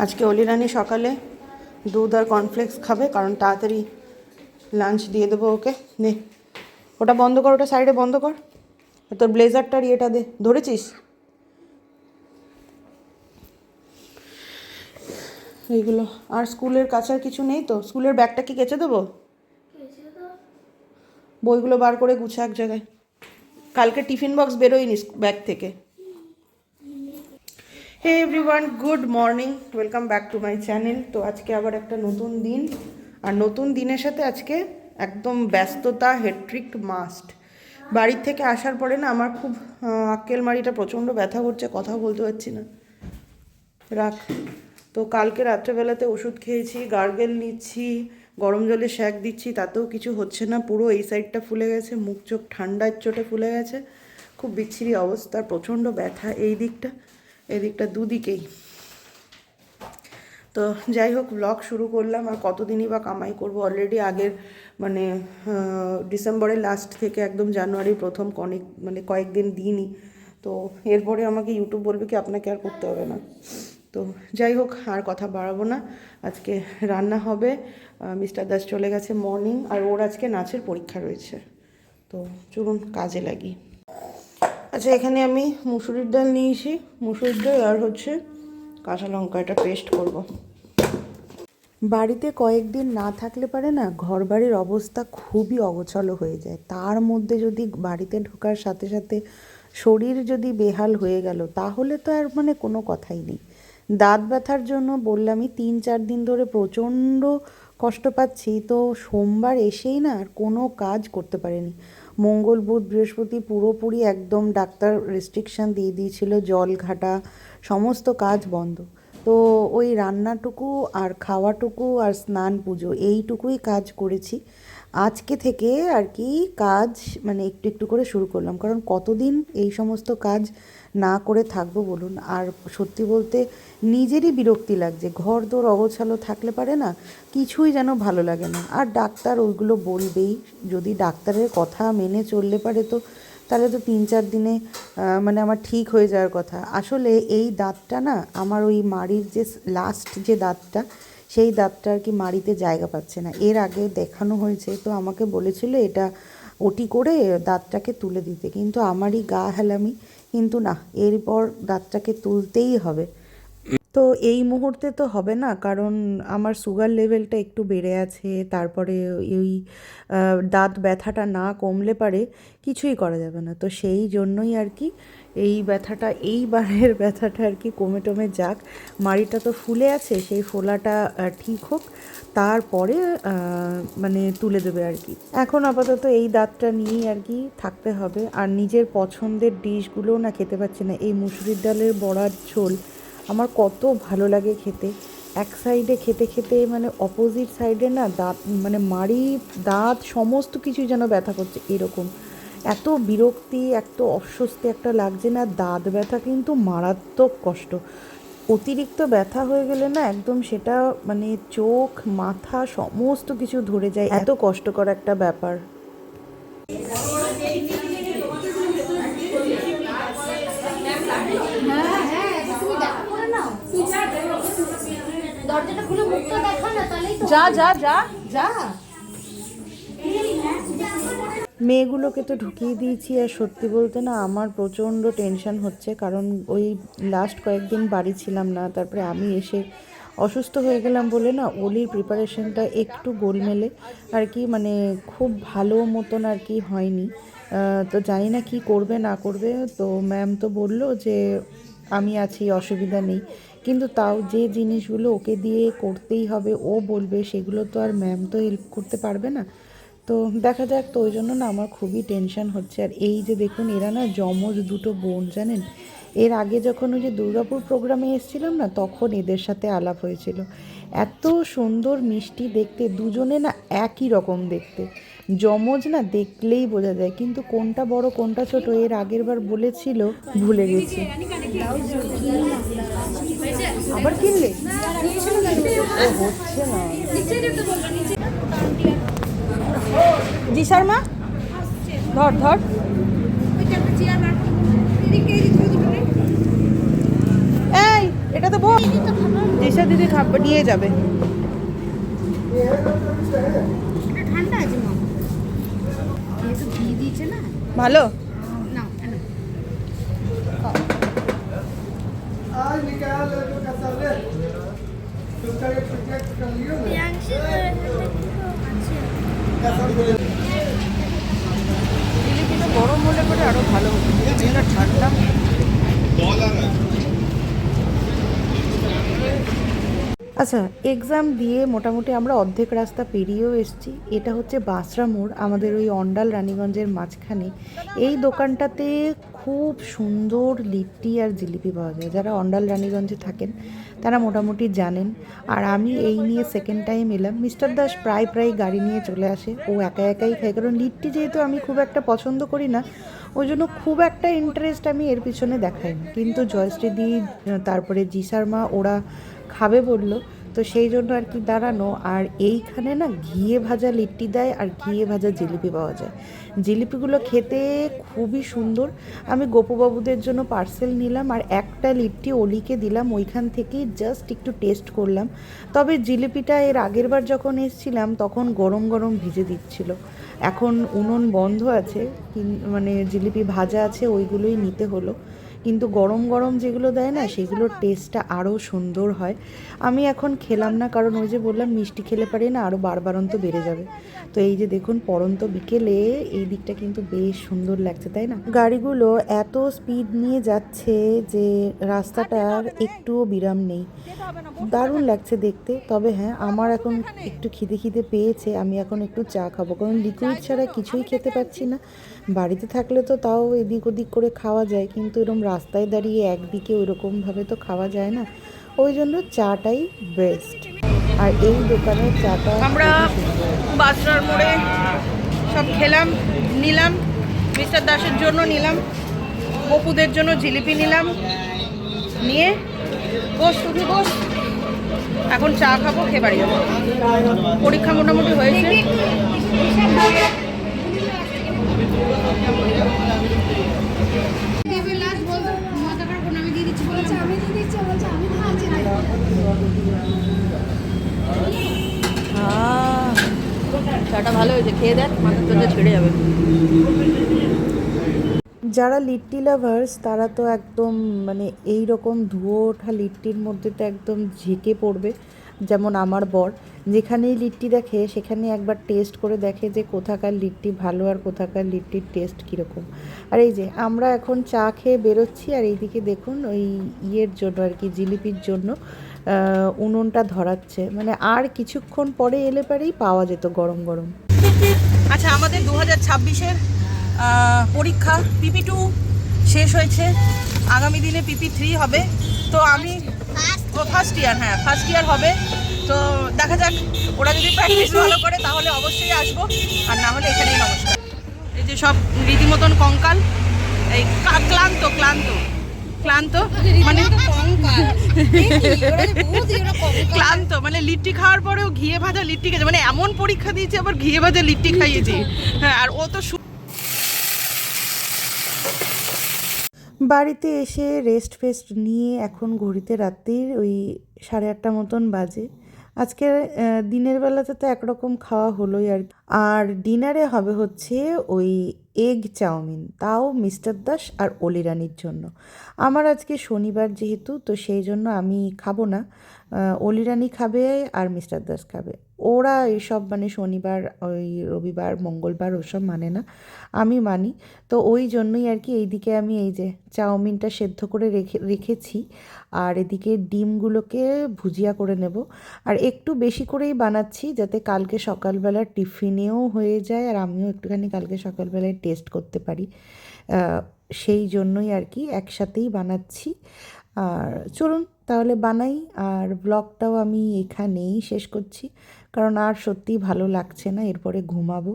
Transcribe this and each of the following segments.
আজকে অলিরানি সকালে দুধ আর কর্নফ্লেক্স খাবে, কারণ তাড়াতাড়ি লাঞ্চ দিয়ে দেবো ওকে। নে ওটা বন্ধ কর, ওটা সাইডে বন্ধ কর। তোর ব্লেজারটার ইয়েটা দে, ধরেছিস? এইগুলো আর স্কুলের কাছে আর কিছু নেই তো? স্কুলের ব্যাগটা কি কেচে দেবো? বইগুলো বার করে গুছা এক জায়গায়। কালকে টিফিন বক্স বেরোয়নি ব্যাগ থেকে। Hey everyone, good morning, welcome back to my channel. তো আজকে আবার একটা নতুন দিন, আর নতুন দিনের সাথে আজকে একদম ব্যস্ততা, হেট্রিক মাস্ট। বাড়ির থেকে আসার পরে না আমার খুব আক্কেল মাড়িটা প্রচণ্ড ব্যথা করছে, কথা বলতে পারছি না। রাখ। তো কালকে রাত্রেবেলাতে ওষুধ খেয়েছি, গার্গেল নিচ্ছি, গরম জলে শ্যাক দিচ্ছি, তাতেও কিছু হচ্ছে না। পুরো এই সাইডটা ফুলে গেছে, মুখ চোখ ঠান্ডার চোটে ফুলে গেছে, খুব বিচ্ছিরি অবস্থা, প্রচণ্ড ব্যথা এই দিকটা এদিকটা দুদিকেই। তো যাই হোক, ব্লগ শুরু করলাম। আর কতদিনই বা কামাই করব। অলরেডি আগের মানে ডিসেম্বরের লাস্ট থেকে একদম জানুয়ারির প্রথম কয়েকদিন দিইনি। তো এরপরে আমাকে ইউটিউব বলবে কি আপনাকে আর করতে হবে না। তো যাই হোক, আর কথা বাড়াবো না। আজকে রান্না হবে। মিস্টার দাস চলে গেছে মর্নিং, আর ওর আজকে নাচের পরীক্ষা রয়েছে। তো চলুন কাজে লাগি। আচ্ছা, এখানে আমি মুসুরির ডাল নিয়েছি, মুসুরির ডাল আর হচ্ছে কাঁচা লঙ্কা, এটা পেস্ট করব। বাড়িতে কয়েকদিন না থাকলে পারে না, ঘর বাড়ির অবস্থা খুবই অগোছালো হয়ে যায়। তার মধ্যে যদি বাড়িতে ঢোকার সাথে সাথে শরীর যদি বেহাল হয়ে গেল, তাহলে তো আর মানে কোনো কথাই নেই। দাঁত ব্যথার জন্য বললামই 3-4 দিন ধরে প্রচণ্ড কষ্ট পাচ্ছি। তো সোমবার এসেই না আর কোনো কাজ করতে পারিনি। মঙ্গল, বুধ, বৃহস্পতি পুরোপুরি একদম ডাক্তার রেস্ট্রিকশান দিয়ে দিয়েছিল, জল ঘাটা সমস্ত কাজ বন্ধ। তো ওই রান্নাটুকু আর খাওয়াটুকু আর স্নান পুজো এইটুকুই কাজ করেছি। আজকে থেকে আর কি কাজ মানে একটু একটু করে শুরু করলাম, কারণ কতদিন এই সমস্ত কাজ না করে থাকবো বলুন। আর সত্যি বলতে নিজেরই বিরক্তি লাগছে, ঘর দোর অগোছালো থাকলে পারে না কিছুই যেন ভালো লাগে না। আর ডাক্তার ওইগুলো বলবেই, যদি ডাক্তারের কথা মেনে চললে পারে তো তাহলে তো 3-4 দিনে মানে আমার ঠিক হয়ে যাওয়ার কথা। আসলে এই দাঁতটা না আমার ওই মাড়ির যে লাস্ট যে দাঁতটা, সেই দাঁতটা আর কি মাড়িতে জায়গা পাচ্ছে না। এর আগে দেখানো হয়েছে, তো আমাকে বলেছিল এটা ওটি করে দাঁতটাকে তুলে দিতে, কিন্তু আমারই গা হেলামি, কিন্তু না, এরপর দাঁতটাকে তুলতেই হবে। তো এই মুহূর্তে তো হবে না, কারণ আমার সুগার লেভেলটা একটু বেড়ে আছে। তারপরে এই দাঁত ব্যথাটা না কমলে পারে কিছুই করা যাবে না। তো সেই জন্যই আর কি এই ব্যথাটা, এইবারের ব্যথাটা আর কি কমে টমে যাক। মাড়িটা তো ফুলে আছে, সেই ফোলাটা ঠিক হোক, তারপরে মানে তুলে দেবে আর কি। এখন আপাতত এই দাঁতটা নিয়েই আর কি থাকতে হবে। আর নিজের পছন্দের ডিশগুলোও না খেতে পাচ্ছি না। এই মুসুরির ডালের বড়ার ঝোল আমার কত ভালো লাগে খেতে। এক সাইডে খেতে খেতে মানে অপোজিট সাইডে না দাঁত মানে মাড়ি, দাঁত সমস্ত কিছু যেন ব্যথা করছে এরকম। এত বিরক্তি, এত অস্বস্তি একটা লাগছে না। দাঁত ব্যথা কিন্তু মারাত্মক কষ্ট। অতিরিক্ত ব্যথা হয়ে গেলে না একদম সেটা মানে চোখ মাথা সমস্ত কিছু ধরে যায়, এত কষ্টকর একটা ব্যাপার। যা যা যা যা, মেয়েগুলোকে তো ঢুকিয়ে দিয়েছি। আর সত্যি বলতে না আমার প্রচণ্ড টেনশন হচ্ছে, কারণ ওই লাস্ট কয়েকদিন বাড়ি ছিলাম না, তারপরে আমি এসে অসুস্থ হয়ে গেলাম বলে না ওলির প্রিপারেশনটা একটু গোলমেলে আর কি, মানে খুব ভালো মতন আর কি হয়নি। তো জানি না কি করবে না করবে। তো ম্যাম তো বললো যে আমি আছি, অসুবিধা নেই, কিন্তু তাও যে জিনিসগুলো ওকে দিয়ে করতেই হবে, ও বলবে, সেগুলো তো আর ম্যাম তো হেল্প করতে পারবে না। তো দেখা যাক। তো ওই জন্য না আমার খুবই টেনশন হচ্ছে। আর এই যে দেখুন, এরা না যমজ দুটো বোন, জানেন। এর আগে যখন ওই যে দুর্গাপুর প্রোগ্রামে এসেছিলাম না, তখন এদের সাথে আলাপ হয়েছিল। এত সুন্দর মিষ্টি দেখতে, দুজনে না একই রকম দেখতে, যমজ না, দেখলেই বোঝা যায়। কিন্তু কোনটা বড় কোনটা ছোট এর আগের বার বলেছিল, ভুলে গেছি। আবার কিনলে? ও হচ্ছে না। জি শর্মা, ধর ধর। এই এটা তো ও দিশা দিদি খাবার নিয়ে যাবে। ঠান্ডা আছে মা, যেহেতু ঘি দিয়েছে না। ভালো না জিলিপিটা গরম হলে পরে আরো ভালো হতো, এটা ঠান্ডা। আচ্ছা, এক্সাম দিয়ে মোটামুটি আমরা অর্ধেক রাস্তা পেরিয়েও এসেছি। এটা হচ্ছে বাঁশরা মোড়, আমাদের ওই অন্ডাল রানীগঞ্জের মাঝখানে। এই দোকানটাতে খুব সুন্দর লিট্টি আর জিলিপি পাওয়া যায়। যারা অন্ডাল রানীগঞ্জে থাকেন তারা মোটামুটি জানেন। আর আমি এই নিয়ে সেকেন্ড টাইম এলাম। মিস্টার দাস প্রায় গাড়ি নিয়ে চলে আসে, ও একা একাই খায়, কারণ লিট্টি যেহেতু আমি খুব একটা পছন্দ করি না, ওই জন্য খুব একটা ইন্টারেস্ট আমি এর পিছনে দেখাই না। কিন্তু জয়শ্রীদি, তারপরে জিসার মা, ওরা খাবে বললো, তো সেই জন্য আর কি দাঁড়ানো। আর এইখানে না ঘিয়ে ভাজা লিট্টি দেয় আর ঘিয়ে ভাজা জিলিপি পাওয়া যায়। জিলিপিগুলো খেতে খুবই সুন্দর। আমি গোপুবাবুদের জন্য পার্সেল নিলাম আর একটা লিট্টি অলিকে দিলাম, ওইখান থেকেই জাস্ট একটু টেস্ট করলাম। তবে জিলিপিটা এর আগের বার যখন এসেছিলাম তখন গরম গরম ভেজে দিচ্ছিল, এখন উনুন বন্ধ আছে, মানে জিলিপি ভাজা আছে, ওইগুলোই নিতে হলো। কিন্তু গরম গরম যেগুলো দেয় না, সেগুলোর টেস্টটা আরও সুন্দর হয়। আমি এখন খেলাম না, কারণ ওই যে বললাম মিষ্টি খেলে পারি না, আরও বারবারন্ত বেড়ে যাবে। তো এই যে দেখুন, পড়ন্ত বিকেলে এই দিকটা কিন্তু বেশ সুন্দর লাগছে, তাই না? গাড়িগুলো এত স্পিড নিয়ে যাচ্ছে যে রাস্তাটার একটুও বিরাম নেই, দারুণ লাগছে দেখতে। তবে হ্যাঁ, আমার এখন একটু খিদে খিদে পেয়েছে, আমি এখন একটু চা খাবো, কারণ লিকুইড ছাড়া কিছুই খেতে পাচ্ছি না। বাড়িতে থাকলে তো তাও এদিক ওদিক করে খাওয়া যায়, কিন্তু এরকম রাস্তায় দাঁড়িয়ে একদিকে ওইরকমভাবে তো খাওয়া যায় না, ওই জন্য চাটাই বেস্ট। আর এই দোকানের চাটা আমরা বাসরার মোড়ে সব খেলাম, নিলাম, মিস্টার দাসের জন্য নিলাম, বপুদের জন্য জিলিপি নিলাম, নিয়ে বস তুমি বস, এখন চা খাবো, খেয়ে বাড়ি যাবো। পরীক্ষা মোটামুটি হয়েছে। চাটা ভালো হয়েছে, খেয়ে দেখ, মাথার চোখে ছেড়ে যাবে। যারা লিট্টি লাভার্স তারা তো একদম মানে এই রকম ধুয়ো ওঠা লিট্টির মধ্যে তো একদম ঝেঁকে পড়বে। যেমন আমার বর যেখানেই লিট্টি দেখে সেখানে একবার টেস্ট করে দেখে যে কোথাকার লিট্টি ভালো আর কোথাকার লিট্টির টেস্ট কীরকম। আর এই যে আমরা এখন চা খেয়ে বেরোচ্ছি, আর এইদিকে দেখুন ওই ইয়ের জন্য আর কি, জিলিপির জন্য উনুনটা ধরাচ্ছে, মানে আর কিছুক্ষণ পরে এলে পরেই পাওয়া যেত গরম গরম। আচ্ছা, আমাদের 2026-এর পরীক্ষা PP2 শেষ হয়েছে, আগামী দিনে PP3 হবে। তো আমি ফার্স্ট ইয়ার, হ্যাঁ ফার্স্ট ইয়ার হবে। তো দেখা যাক, ওরা যদি প্র্যাকটিস ভালো করে তাহলে অবশ্যই আসবো, আর না হলে এখানেই নমস্কার। এই যে সব রীতিমতন কঙ্কাল, এই ক্লান্ত ক্লান্ত ক্লান্ত মানে ক্লান্ত, মানে লিট্টি খাওয়ার পরেও ঘিয়ে ভাজা লিট্টি খেয়েছে, মানে এমন পরীক্ষা দিয়েছি আবার ঘিয়ে ভাজা লিট্টি খাইয়েছি। হ্যাঁ, আর ও তো বাড়িতে এসে রেস্ট ফেস্ট নিয়ে এখন ঘড়িতে রাত্রির ওই 8:30 মতন বাজে। আজকে দিনের বেলাতে তো একরকম খাওয়া হলোই আর আর ডিনারে হবে হচ্ছে ওই এগ চাউমিন, তাও মিস্টার দাস আর অলিরানির জন্য। আমার আজকে শনিবার যেহেতু, তো সেই জন্য আমি খাবো না, অলিরানি খাবে আর মিস্টার দাস খাবে। ওরা এইসব মানে শনিবার, ওই রবিবার, মঙ্গলবার ওসব মানে না, আমি মানি। তো ওই জন্যই আর কি এইদিকে আমি এই যে চাউমিনটা সেদ্ধ করে রেখেছি, আর এদিকে ডিমগুলোকে ভুজিয়া করে নেব। আর একটু বেশি করেই বানাচ্ছি যাতে কালকে সকালবেলা টিফিনেও হয়ে যায়, আর আমিও একটুখানি কালকে সকালবেলায় টেস্ট করতে পারি, সেই জন্যই আর কি একসাথেই বানাচ্ছি। আর চলুন তাহলে বানাই, আর ব্লগটাও আমি এখানেই শেষ করছি, কারণ আর সত্যিই ভালো লাগছে না, এরপরে ঘুমাবো।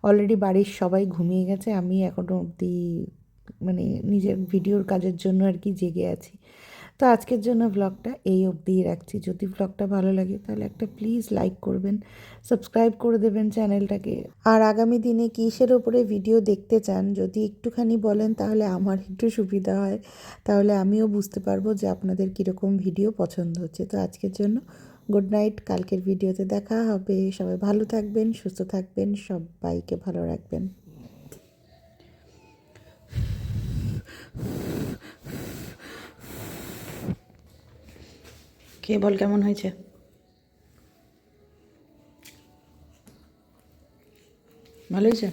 অলরেডি বাড়ির সবাই ঘুমিয়ে গেছে, আমি এখনও অবধি মানে নিজের ভিডিওর কাজের জন্য আর কি জেগে আছি। তো আজকের জন্য ব্লগটা এই অবধিই রাখছি। যদি ব্লগটা ভালো লাগে তাহলে একটা প্লিজ লাইক করবেন, সাবস্ক্রাইব করে দেবেন চ্যানেলটাকে। আর আগামী দিনে কিসের ওপরে ভিডিও দেখতে চান যদি একটুখানি বলেন তাহলে আমার একটু সুবিধা হয়, তাহলে আমিও বুঝতে পারবো যে আপনাদের কীরকম ভিডিও পছন্দ হচ্ছে। তো আজকের জন্য গুড নাইট, কালকের ভিডিওতে দেখা হবে। সবাই ভালো থাকবেন, সুস্থ থাকবেন, সবাইকে ভালো রাখবেন। কে বল কেমন হয়েছে? ভালো হয়েছে?